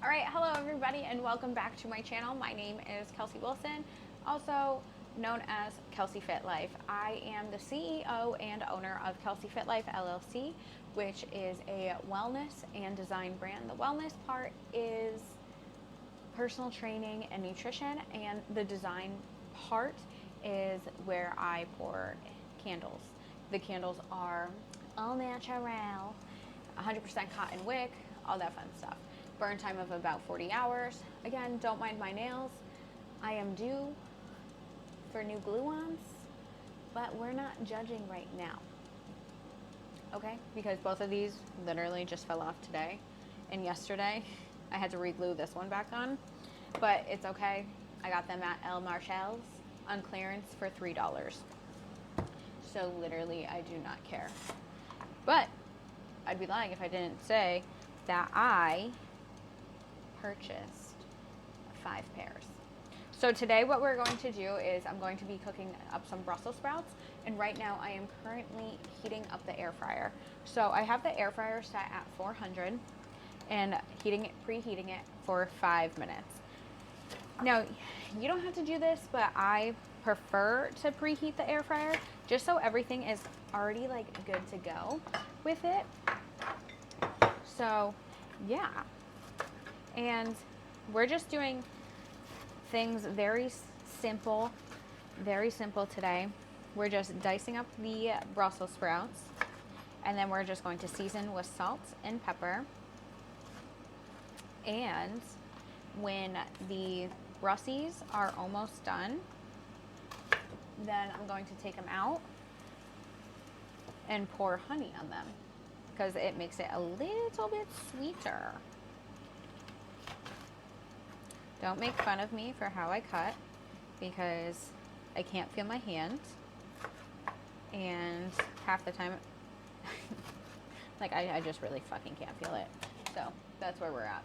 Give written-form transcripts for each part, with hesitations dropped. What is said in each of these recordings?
All right, hello everybody and welcome back to my channel. My name is Kelsey Wilson, also known as Kelsey Fit Life. I am the CEO and owner of Kelsey Fit Life LLC, which is a wellness and design brand. The wellness part is personal training and nutrition, and the design part is where I pour candles. The candles are all natural, 100% cotton wick, all that fun stuff. Burn time of about 40 hours. Again, don't mind my nails. I am due for new glue-ons, but we're not judging right now. Okay? Because both of these literally just fell off today. And yesterday, I had to re-glue this one back on. But it's okay. I got them at El Marchel's on clearance for $3. So literally, I do not care. But I'd be lying if I didn't say that I purchased 5 pairs. So today what we're going to do is I'm going to be cooking up some Brussels sprouts, and right now I am currently heating up the air fryer. So I have the air fryer set at 400 and preheating it for 5 minutes. Now, you don't have to do this, but I prefer to preheat the air fryer just so everything is already like good to go with it. So yeah, and we're just doing things very simple today. We're just dicing up the Brussels sprouts, and then we're just going to season with salt and pepper. And when the Brussies are almost done, then I'm going to take them out and pour honey on them, because it makes it a little bit sweeter. Don't make fun of me for how I cut, because I can't feel my hand, and half the time, like I just really fucking can't feel it. So that's where we're at.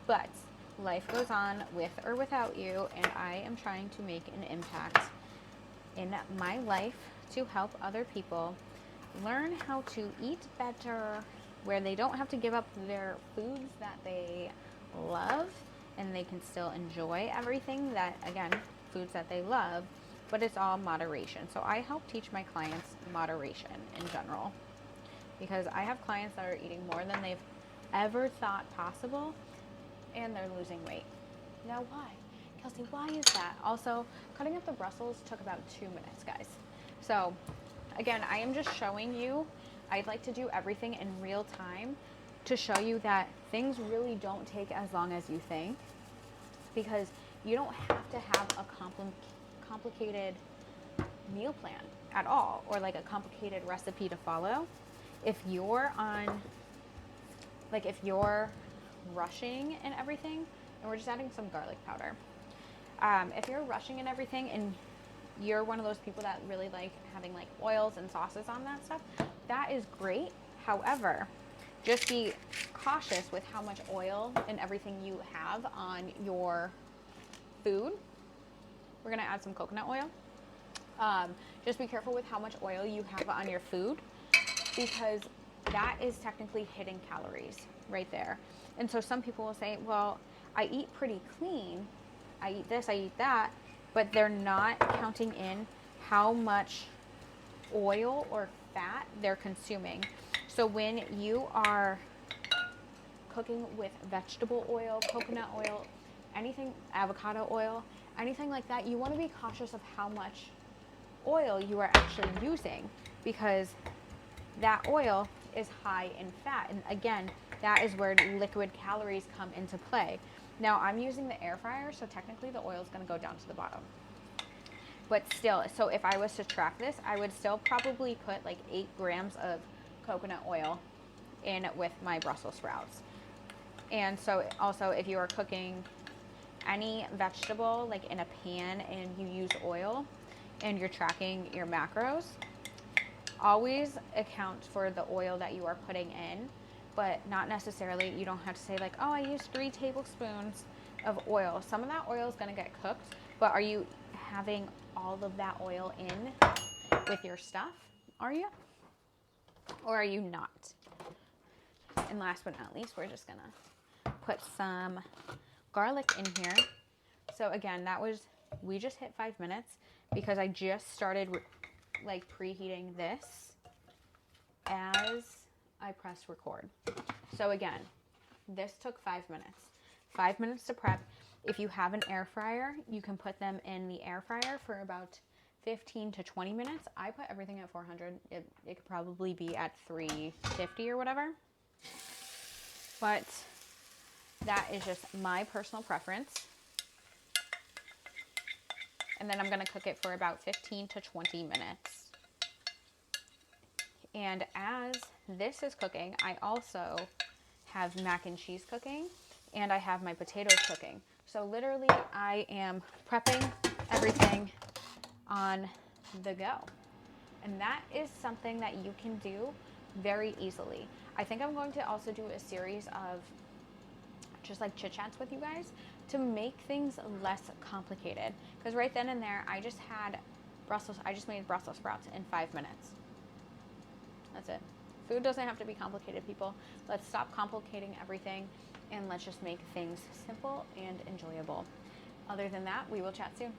But life goes on with or without you, and I am trying to make an impact in my life to help other people learn how to eat better, where they don't have to give up their foods that they love, and they can still enjoy everything that, again, foods that they love, but it's all moderation. So I help teach my clients moderation in general, because I have clients that are eating more than they've ever thought possible, and they're losing weight. Now why? Kelsey, why is that? Also, cutting up the Brussels took about 2 minutes, guys. So again, I am just showing you, I'd like to do everything in real time to show you that things really don't take as long as you think, because you don't have to have a complicated meal plan at all, or like a complicated recipe to follow. If you're if you're rushing and everything, and we're just adding some garlic powder. If you're rushing and everything, and you're one of those people that really like having like oils and sauces on that stuff, that is great. However, just be cautious with how much oil and everything you have on your food. We're gonna add some coconut oil. Just be careful with how much oil you have on your food, because that is technically hidden calories right there. And so some people will say, well, I eat pretty clean. I eat this, I eat that, but they're not counting in how much oil or fat they're consuming. So when you are cooking with vegetable oil, coconut oil, anything, avocado oil, anything like that, you want to be cautious of how much oil you are actually using, because that oil is high in fat. And again, that is where liquid calories come into play. Now I'm using the air fryer, so technically the oil is going to go down to the bottom. But still, so if I was to track this, I would still probably put like 8 grams of coconut oil in with my Brussels sprouts. And so also, if you are cooking any vegetable like in a pan and you use oil and you're tracking your macros, always account for the oil that you are putting in, but not necessarily, you don't have to say like, oh, I used 3 tablespoons of oil. Some of that oil is going to get cooked, but are you having all of that oil in with your stuff? Are you? Or are you not? And last but not least, we're just gonna put some garlic in here. So again, we just hit 5 minutes because I just started like preheating this as I pressed record. So again, this took 5 minutes. 5 minutes to prep. If you have an air fryer, you can put them in the air fryer for about 15 to 20 minutes. I put everything at 400. It could probably be at 350 or whatever. But that is just my personal preference. And then I'm going to cook it for about 15 to 20 minutes. And as this is cooking, I also have mac and cheese cooking, and I have my potatoes cooking. So literally I am prepping everything on the go. And that is something that you can do very easily. I think I'm going to also do a series of just like chit chats with you guys to make things less complicated. Because right then and there, I just made Brussels sprouts in 5 minutes. That's it. Food doesn't have to be complicated, people. Let's stop complicating everything and let's just make things simple and enjoyable. Other than that, we will chat soon.